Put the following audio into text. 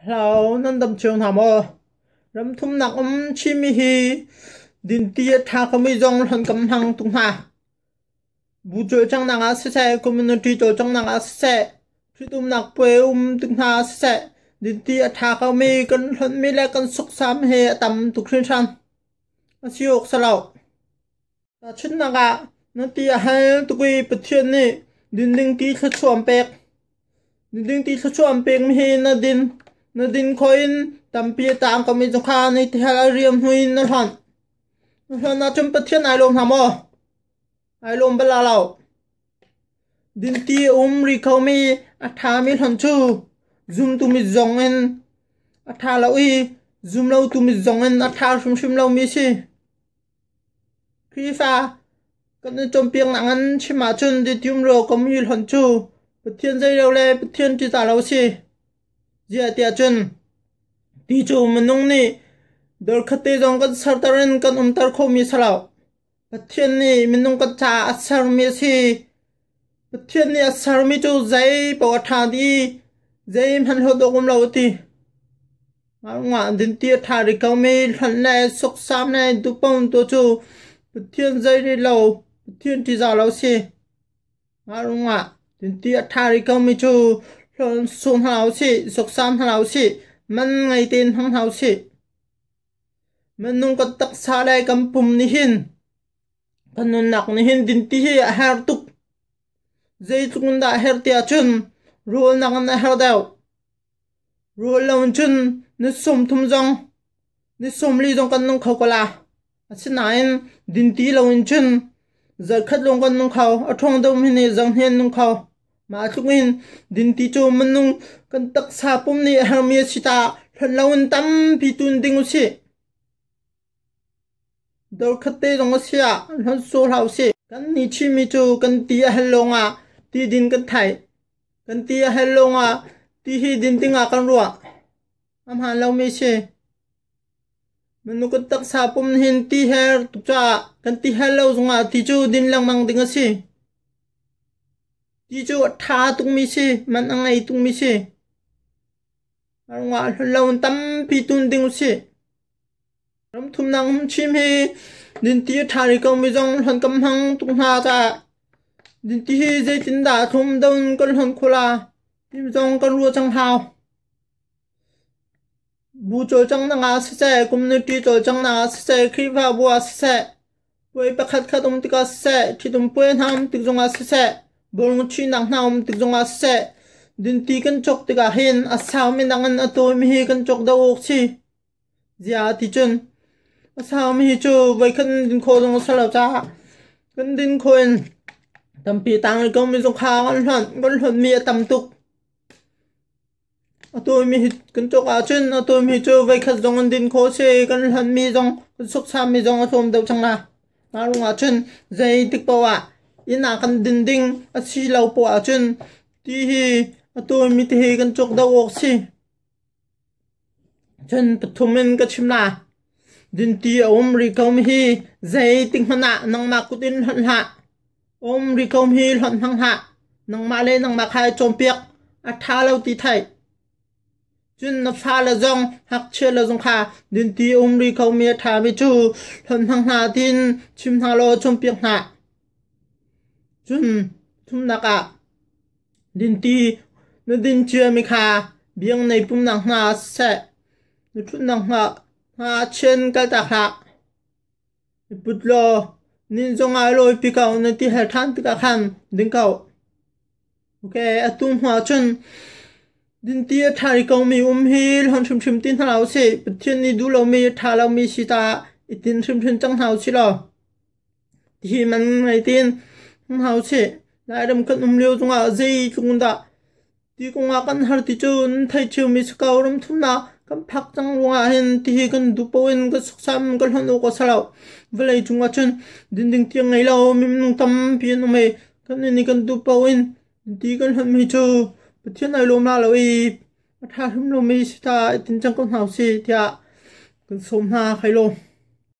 Hello, nan dam trường thảm ơ. Rắm thum nặng chim hi. Din tia tha kami zong hon kam hang tung ha. Bu cho chang nang se community cho chang nang se. Thi tum nak pwe tung ha se. Din tia tha kami kan hon mi le kan suk sam he tam tu khrin san. Asiok salau. Ta chin naga nan tia hai tu kui pathian ni. Din ding ti kha chuam pek. Din ding ti kha chuam pek mi he na din coin tampi tam kami jokha ni thela riam huin na han na chum pathian ai lom hamo ai lom bala lao din ti ri khomi atha mi han chu zoom tu mi zong en atha lo i zoom lo tu mi zong en atha shum lo mi si khifa kan chom piang nangan chima chun di tum ro kami han chu pathian jai lo le pathian ti ta lo si Dia tia chun ti chu manung ni dor khate jong kan sartarin kan umtar kho mi salau pathian ni minung kan cha asar mi si pathian ni asar mi chu zai paw tha di zai han ho dogum lo ti nga din tia tha ri kaw mi han na sok sam na du pon to chu pathian zai ri lo pathian ti za lo si nga din tia tha ri kaw mi chu sun hao si sok sam hao si man ngay tin hang hao si man nung kat tak sa lai kam pum ni hin kanun nak ni hin din ti hi her tuk zai tukun da her tia chun rul nak na her daw rul lawn chun ni som thum jong ni som li jong kan nung khau kala asinain din ti lawn chun zar khat long kan nung khau athong dom hi ni jong hian nung khau mà chúng mình din ti cho mình nung kan tak sa pum ni harmia sita hlan lawn tam pi tun ding si dor khate rong sia hlan so hau si kan ni chi mi chu kan ti helonga ti din kan thai kan ti helonga ti hi din tinga kan ruwa am han law mi si mình kan tak sa pum hin ti her tu cha kan ti hello zonga ti chu din lang mang ding si Di chu tha tung mi si man angai tung mi si nga lawn tam pi tun ding si ram thum nang chim hi din ti tha ri kaw mi jong hon kam hang tung ha ta din ti hi zai tin da thum don kan hon khola tim jong kan ru chang hao bu cho chang na se community cho chang na se khiwa bua se poi pakhat khatum tika se thitum poi nam tik jong se Borong chi nang naum tik zonga se din ti kan chok tika hin asaw mi nangan atoy mi hi kan chok da ok si zia ti chun asaw mi hi chu vai kan din kho zong salaw cha kan din khoin tampi tang ri kom mi zong kha kan hon mi tam tuk atoy mi hi kan chok a chun atoy mi chu vai khat zong din kho se kan hon mi zong sok sa mi zong athom dau chang la marung a chun zai tik pawa ina kan dinding at silaw po achun tihi atoy mi tihi kan chok daw ok si chun pathumin ka chimla din ti ri kaw mi hi zai ting hana nang makutin hon ha ri kaw mi hi hon hang ha nang ma le nang ma khai chom piak a tha lo ti thai chun na pha la zong hak che la zong kha din ti ri kaw mi tha mi chu hon hang ha tin chim ha lo chom piak na chun thum naka din ti na din chia mi kha biang nei pum nang na se nu thun nang ha chen ka ta kha putlo nin zong ai loi pi kaw na ti hel than ti ka khan ding kaw okay atum hwa chun din ti thari kaw mi hil hon chum tin halaw se pathian ni du lo mi tha lo mi sita itin chum chang hau si lo ti man ngai tin hao che lai dam kan liu zunga zai chungda ti konga kan har ti chun thai chu mi skaw ram thumna kan phak chang lunga hen ti kan du poin ka suksam kan hanu ko salaw velai chunga chun dinding tiang ngai law mi nung tam pi no me kan ni kan du poin ti kan han mi chu pathian ai lom la lo i tha hum lo mi sta tin chang kan hau si tia kan som na khai lo